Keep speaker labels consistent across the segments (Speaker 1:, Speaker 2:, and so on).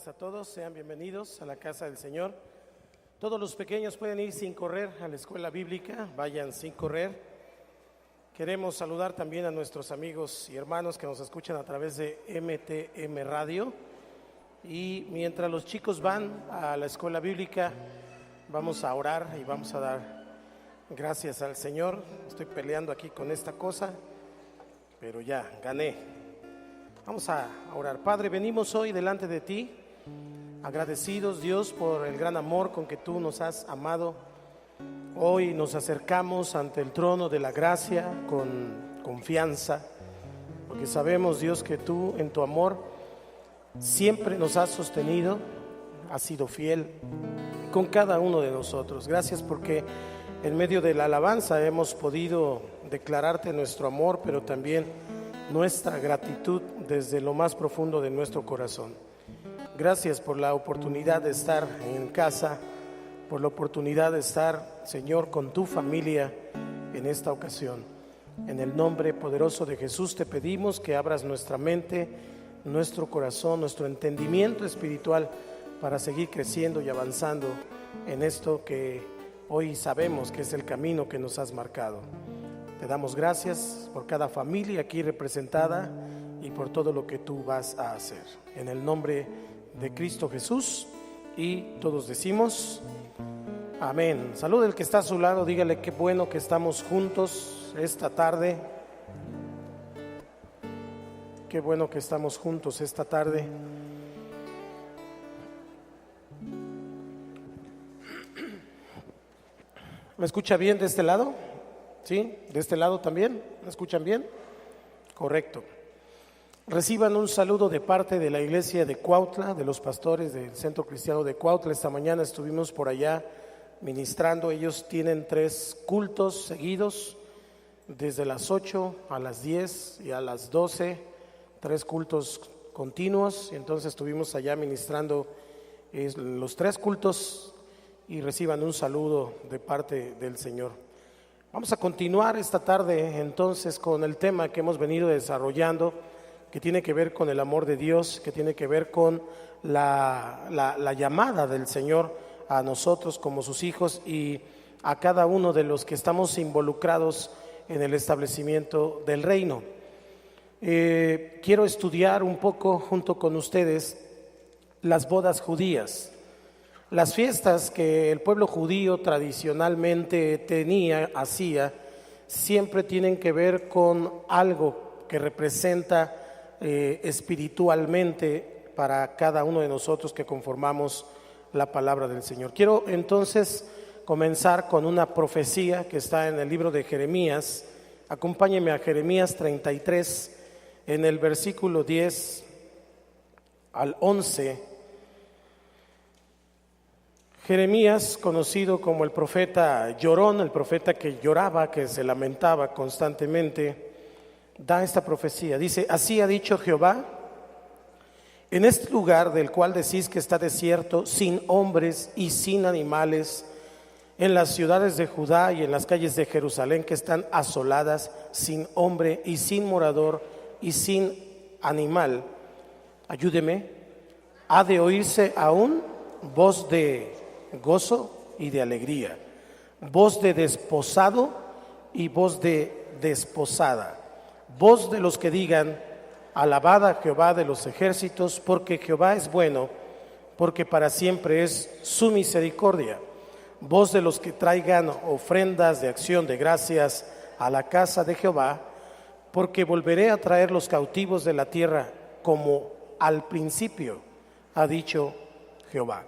Speaker 1: A todos, sean bienvenidos a la casa del Señor. Todos los pequeños pueden ir sin correr a la escuela bíblica, vayan sin correr. Queremos saludar también a nuestros amigos y hermanos que nos escuchan a través de MTM Radio. Y mientras los chicos van a la escuela bíblica, vamos a orar y vamos a dar gracias al Señor. Estoy peleando aquí con esta cosa, pero ya gané. Vamos a orar. Padre, venimos hoy delante de ti, agradecidos, Dios, por el gran amor con que tú nos has amado. Hoy nos acercamos ante el trono de la gracia con confianza, porque sabemos, Dios, que tú en tu amor siempre nos has sostenido, has sido fiel con cada uno de nosotros. Gracias porque en medio de la alabanza hemos podido declararte nuestro amor, pero también nuestra gratitud desde lo más profundo de nuestro corazón. Gracias por la oportunidad de estar en casa, por la oportunidad de estar, Señor, con tu familia en esta ocasión. En el nombre poderoso de Jesús te pedimos que abras nuestra mente, nuestro corazón, nuestro entendimiento espiritual para seguir creciendo y avanzando en esto que hoy sabemos que es el camino que nos has marcado. Te damos gracias por cada familia aquí representada y por todo lo que tú vas a hacer. En el nombre de Cristo Jesús, y todos decimos amén. Salude al que está a su lado, dígale qué bueno que estamos juntos esta tarde. Qué bueno que estamos juntos esta tarde. ¿Me escucha bien de este lado? ¿Sí? ¿De este lado también? ¿Me escuchan bien? Correcto. Reciban un saludo de parte de la iglesia de Cuautla, de los pastores del Centro Cristiano de Cuautla. Esta mañana estuvimos por allá ministrando. Ellos tienen 3 cultos seguidos, desde las 8 a las 10 y a las 12, 3 cultos continuos. Entonces estuvimos allá ministrando los 3 cultos y reciban un saludo de parte del Señor. Vamos a continuar esta tarde entonces con el tema que hemos venido desarrollando, que tiene que ver con el amor de Dios, que tiene que ver con la llamada del Señor a nosotros como sus hijos y a cada uno de los que estamos involucrados en el establecimiento del reino. Quiero estudiar un poco junto con ustedes las bodas judías. Las fiestas que el pueblo judío tradicionalmente hacía, siempre tienen que ver con algo que representa espiritualmente para cada uno de nosotros que conformamos la palabra del Señor. Quiero entonces comenzar con una profecía que está en el libro de Jeremías. Acompáñeme a Jeremías 33, en el versículo 10 al 11. Jeremías, conocido como el profeta llorón, el profeta que lloraba, que se lamentaba constantemente, da esta profecía. Dice: así ha dicho Jehová, en este lugar del cual decís que está desierto, sin hombres y sin animales, en las ciudades de Judá y en las calles de Jerusalén que están asoladas, sin hombre y sin morador y sin animal, ayúdeme, ha de oírse aún voz de gozo y de alegría, voz de desposado y voz de desposada, voz de los que digan: alabad a Jehová de los ejércitos, porque Jehová es bueno, porque para siempre es su misericordia, voz de los que traigan ofrendas de acción de gracias a la casa de Jehová, porque volveré a traer los cautivos de la tierra como al principio, ha dicho Jehová.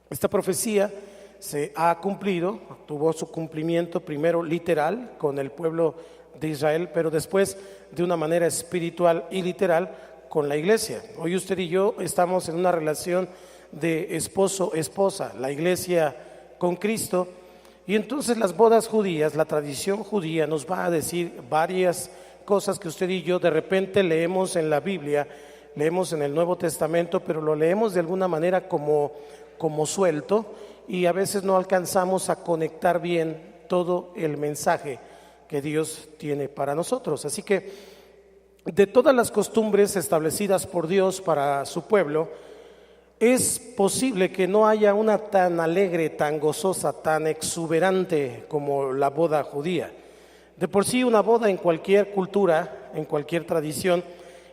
Speaker 1: Esta profecía se ha cumplido, tuvo su cumplimiento primero literal con el pueblo de Israel, pero después de una manera espiritual y literal con la iglesia. Hoy usted y yo estamos en una relación de esposo-esposa, la iglesia con Cristo, y entonces las bodas judías, la tradición judía nos va a decir varias cosas que usted y yo de repente leemos en la Biblia, leemos en el Nuevo Testamento, pero lo leemos de alguna manera como suelto y a veces no alcanzamos a conectar bien todo el mensaje que Dios tiene para nosotros. Así que de todas las costumbres establecidas por Dios para su pueblo, Es posible que no haya una tan alegre, tan gozosa, tan exuberante como la boda judía. De por sí, una boda en cualquier cultura, en cualquier tradición,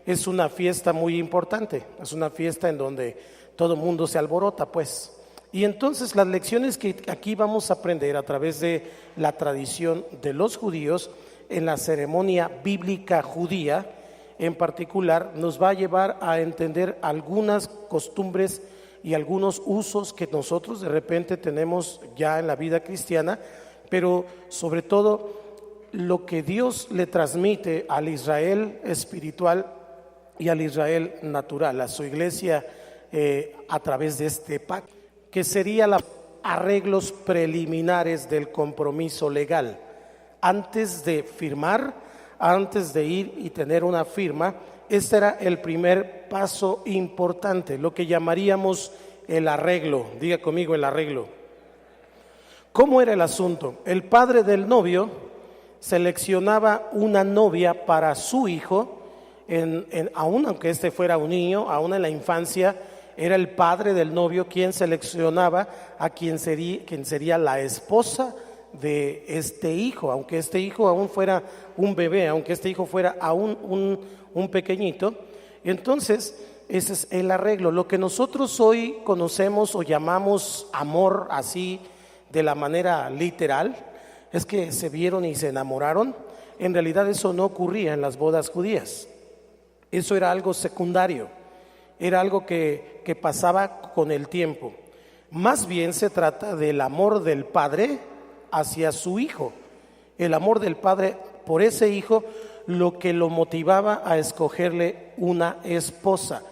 Speaker 1: es una fiesta muy importante. Es una fiesta en donde todo el mundo se alborota, pues. Y entonces las lecciones que aquí vamos a aprender a través de la tradición de los judíos en la ceremonia bíblica judía, en particular, nos va a llevar a entender algunas costumbres y algunos usos que nosotros de repente tenemos ya en la vida cristiana, pero sobre todo lo que Dios le transmite al Israel espiritual y al Israel natural, a su iglesia a través de este pacto, que sería los arreglos preliminares del compromiso legal. Antes de firmar, antes de ir y tener una firma, este era el primer paso importante, lo que llamaríamos el arreglo. Diga conmigo el arreglo. ¿Cómo era el asunto? El padre del novio seleccionaba una novia para su hijo, aún aunque este fuera un niño, aún en la infancia, era el padre del novio quien seleccionaba a quien sería la esposa de este hijo, aunque este hijo aún fuera un bebé, aunque este hijo fuera aún un pequeñito. Entonces, ese es el arreglo. Lo que nosotros hoy conocemos o llamamos amor así de la manera literal, es que se vieron y se enamoraron. En realidad eso no ocurría en las bodas judías. Eso era algo secundario, era algo que pasaba con el tiempo. Más bien se trata del amor del padre hacia su hijo, el amor del padre por ese hijo, lo que lo motivaba a escogerle una esposa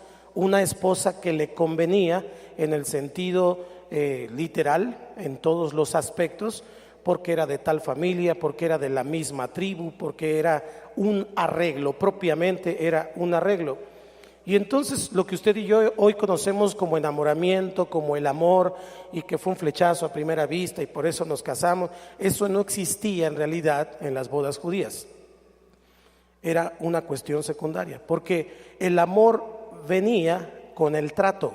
Speaker 1: que le convenía en el sentido literal, en todos los aspectos, porque era de tal familia, porque era de la misma tribu, porque era un arreglo, propiamente era un arreglo. Y entonces lo que usted y yo hoy conocemos como enamoramiento, como el amor, y que fue un flechazo a primera vista y por eso nos casamos, eso no existía en realidad en las bodas judías. Era una cuestión secundaria, porque el amor venía con el trato,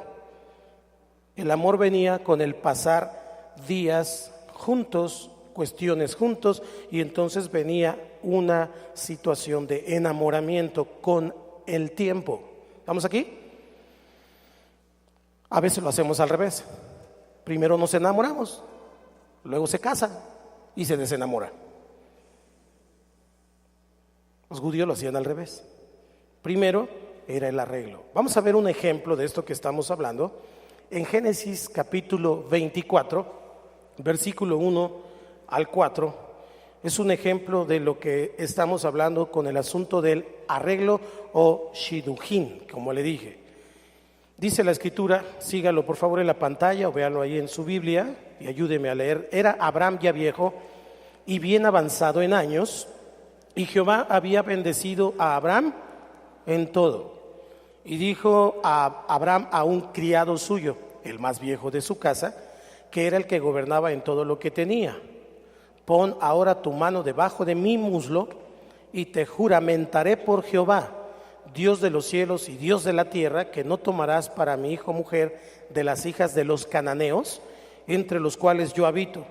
Speaker 1: el amor venía con el pasar días juntos, cuestiones juntos, y entonces venía una situación de enamoramiento con el tiempo. ¿Estamos aquí? A veces lo hacemos al revés. Primero nos enamoramos, luego se casa y se desenamora. Los judíos lo hacían al revés. Primero era el arreglo. Vamos a ver un ejemplo de esto que estamos hablando en Génesis capítulo 24, versículo 1 al 4. Es un ejemplo de lo que estamos hablando con el asunto del arreglo o shidujin, como le dije. Dice la escritura, sígalo por favor en la pantalla o véanlo ahí en su Biblia y ayúdeme a leer. Era Abraham ya viejo y bien avanzado en años, y Jehová había bendecido a Abraham en todo. Y dijo a Abraham a un criado suyo, el más viejo de su casa, que era el que gobernaba en todo lo que tenía: pon ahora tu mano debajo de mi muslo y te juramentaré por Jehová, Dios de los cielos y Dios de la tierra, que no tomarás para mi hijo mujer de las hijas de los cananeos, entre los cuales yo habito,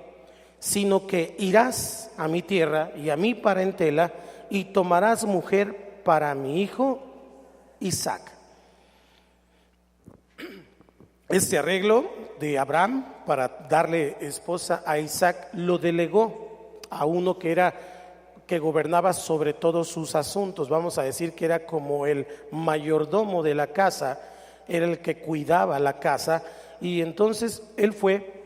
Speaker 1: sino que irás a mi tierra y a mi parentela y tomarás mujer para mi hijo Isaac. Este arreglo de Abraham para darle esposa a Isaac lo delegó a uno que gobernaba sobre todos sus asuntos. Vamos a decir que era como el mayordomo de la casa, era el que cuidaba la casa, y entonces él fue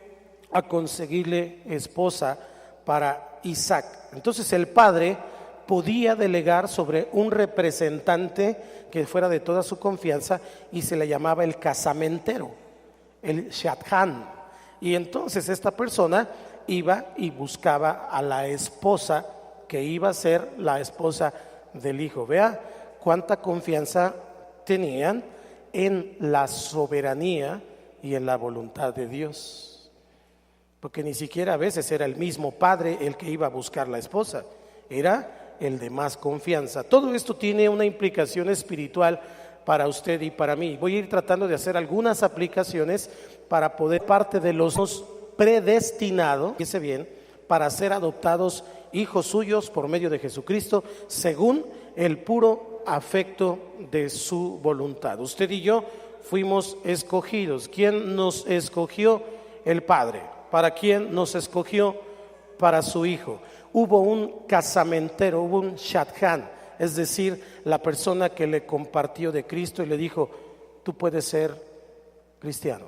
Speaker 1: a conseguirle esposa para Isaac. Entonces el padre podía delegar sobre un representante que fuera de toda su confianza, y se le llamaba el casamentero, el shadchan. Y entonces esta persona iba y buscaba a la esposa que iba a ser la esposa del hijo. Vea cuánta confianza tenían en la soberanía y en la voluntad de Dios, porque ni siquiera a veces era el mismo padre el que iba a buscar la esposa, era el de más confianza. Todo esto tiene una implicación espiritual para usted y para mí. Voy a ir tratando de hacer algunas aplicaciones para poder parte de los predestinados, fíjese bien, para ser adoptados hijos suyos por medio de Jesucristo, según el puro afecto de su voluntad. Usted y yo fuimos escogidos. ¿Quién nos escogió? El Padre. ¿Para quién nos escogió? Para su Hijo. Hubo un casamentero, hubo un shadchan, es decir, la persona que le compartió de Cristo y le dijo: tú puedes ser cristiano.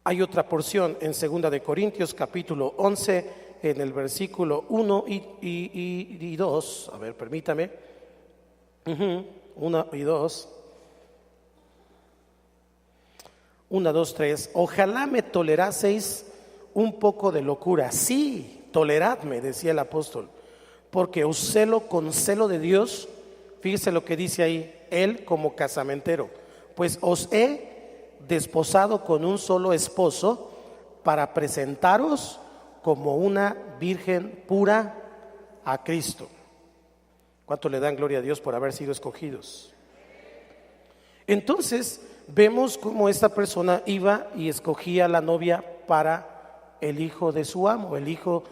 Speaker 1: Hay otra porción en 2 de Corintios capítulo 11, en el versículo 1 y 2. A ver, permítame. 1 y 2. 1, 2, 3. Ojalá me toleraseis un poco de locura. Sí, toleradme, decía el apóstol, porque os celo con celo de Dios. Fíjese lo que dice ahí, él como casamentero: pues os he desposado con un solo esposo, para presentaros como una virgen pura a Cristo. ¿Cuánto le dan gloria a Dios por haber sido escogidos? Entonces vemos cómo esta persona iba y escogía a la novia para el hijo de su amo, el hijo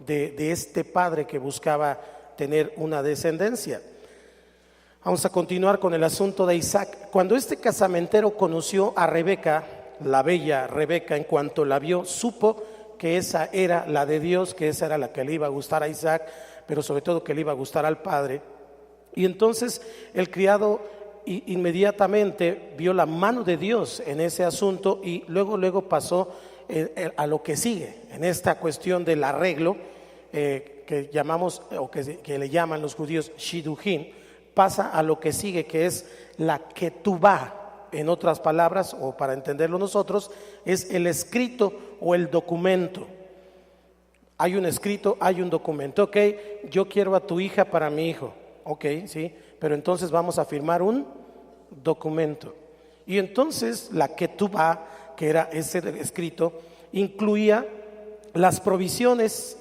Speaker 1: de este padre que buscaba tener una descendencia. Vamos a continuar con el asunto de Isaac. Cuando este casamentero conoció a Rebeca, la bella Rebeca, en cuanto la vio, supo que esa era la de Dios, que esa era la que le iba a gustar a Isaac, pero sobre todo que le iba a gustar al padre. Y entonces el criado inmediatamente vio la mano de Dios en ese asunto, y luego pasó a lo que sigue en esta cuestión del arreglo, que llamamos, o que le llaman los judíos shidujin. Pasa a lo que sigue, que es la ketubá. En otras palabras, o para entenderlo nosotros, es el escrito o el documento. Hay un escrito, hay un documento. Ok, yo quiero a tu hija para mi hijo. Ok, sí, pero entonces vamos a firmar un documento. Y entonces la ketubá, que era ese escrito, incluía las provisiones,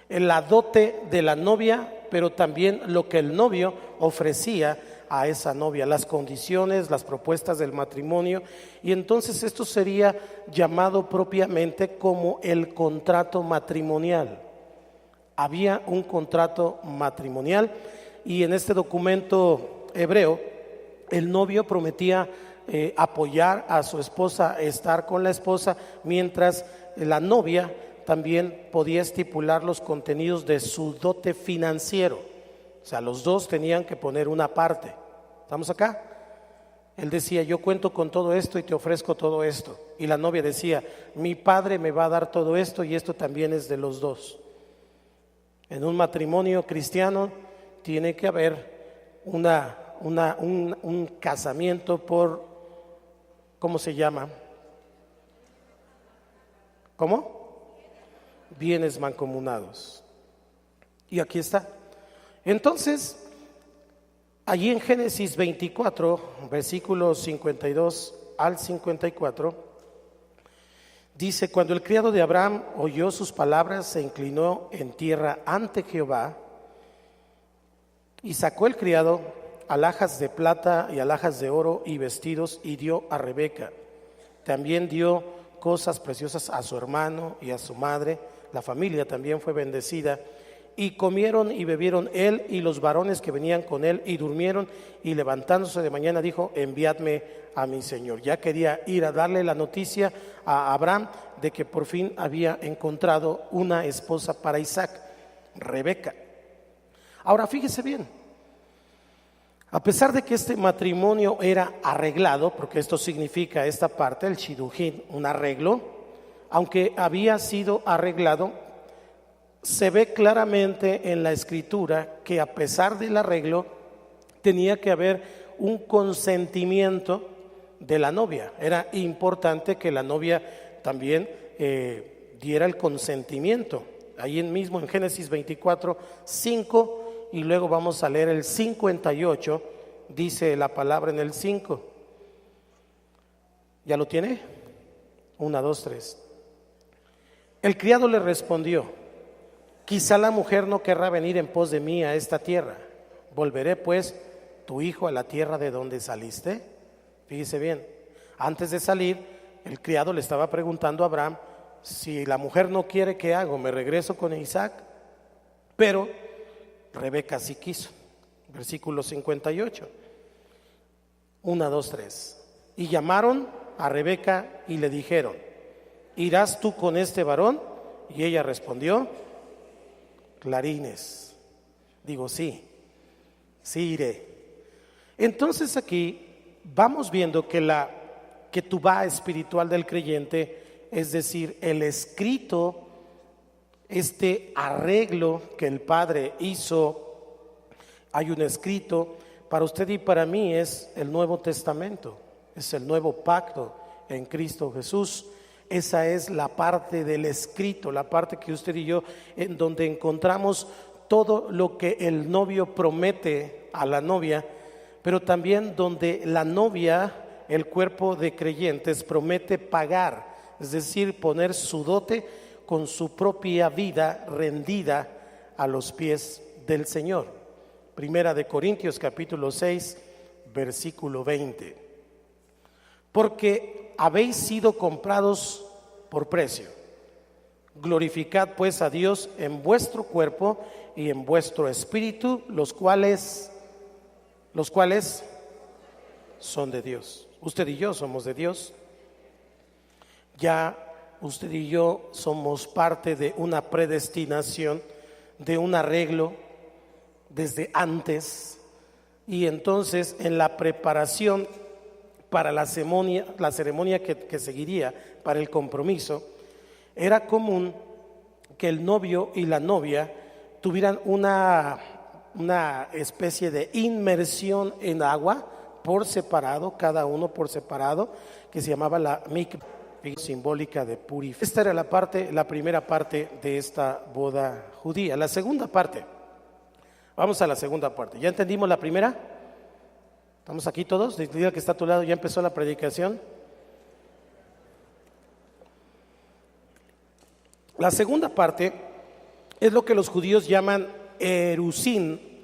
Speaker 1: la dote de la novia, pero también lo que el novio ofrecía a esa novia, las condiciones, las propuestas del matrimonio. Y entonces esto sería llamado propiamente como el contrato matrimonial. Había un contrato matrimonial, y en este documento hebreo el novio prometía apoyar a su esposa, estar con la esposa, mientras la novia también podía estipular los contenidos de su dote financiero. O sea, los dos tenían que poner una parte. ¿Estamos acá? Él decía: yo cuento con todo esto y te ofrezco todo esto. Y la novia decía: mi padre me va a dar todo esto, y esto también es de los dos. En un matrimonio cristiano tiene que haber un casamiento por, ¿cómo se llama? ¿Cómo? Bienes mancomunados. Y aquí está. Entonces, allí en Génesis 24, versículos 52 al 54, dice: cuando el criado de Abraham oyó sus palabras, se inclinó en tierra ante Jehová, y sacó el criado alhajas de plata y alhajas de oro y vestidos, y dio a Rebeca. También dio cosas preciosas a su hermano y a su madre. La familia también fue bendecida. Y comieron y bebieron él y los varones que venían con él, y durmieron. Y levantándose de mañana dijo: enviadme a mi señor. Ya quería ir a darle la noticia a Abraham de que por fin había encontrado una esposa para Isaac, Rebeca. Ahora fíjese bien, a pesar de que este matrimonio era arreglado, porque esto significa esta parte, el shidujin, un arreglo, aunque había sido arreglado, se ve claramente en la escritura que a pesar del arreglo tenía que haber un consentimiento de la novia. Era importante que la novia también diera el consentimiento. Ahí mismo en Génesis 24, 5, y luego vamos a leer el 58, dice la palabra en el 5. ¿Ya lo tiene? 1, 2, 3. El criado le respondió: quizá la mujer no querrá venir en pos de mí a esta tierra. Volveré pues tu hijo a la tierra de donde saliste? Fíjese bien, antes de salir, el criado le estaba preguntando a Abraham: si la mujer no quiere, ¿qué hago? ¿Me regreso con Isaac? Pero Rebeca sí quiso. Versículo 58. 1, 2, 3. Y llamaron a Rebeca y le dijeron: ¿irás tú con este varón? Y ella respondió: clarines. Digo, sí iré. Entonces aquí vamos viendo que la ketubá espiritual del creyente, es decir, el escrito, este arreglo que el Padre hizo, hay un escrito para usted y para mí, es el Nuevo Testamento, es el nuevo pacto en Cristo Jesús. Esa es la parte del escrito, la parte que usted y yo, en donde encontramos todo lo que el novio promete a la novia, pero también donde la novia, el cuerpo de creyentes, promete pagar, es decir, poner su dote con su propia vida rendida a los pies del Señor. Primera de Corintios capítulo 6, versículo 20. Porque habéis sido comprados por precio. Glorificad pues a Dios en vuestro cuerpo y en vuestro espíritu, los cuales son de Dios. Usted y yo somos de Dios. Ya usted y yo somos parte de una predestinación, de un arreglo desde antes, y entonces en la preparación para la ceremonia que seguiría para el compromiso, era común que el novio y la novia tuvieran una especie de inmersión en agua por separado, cada uno por separado, que se llamaba la mikvah, simbólica de purificación. Esta era la primera parte de esta boda judía. La segunda parte, vamos a la segunda parte. ¿Ya entendimos la primera? ¿Estamos aquí todos? Diga que está a tu lado, ¿ya empezó la predicación? La segunda parte es lo que los judíos llaman erusín,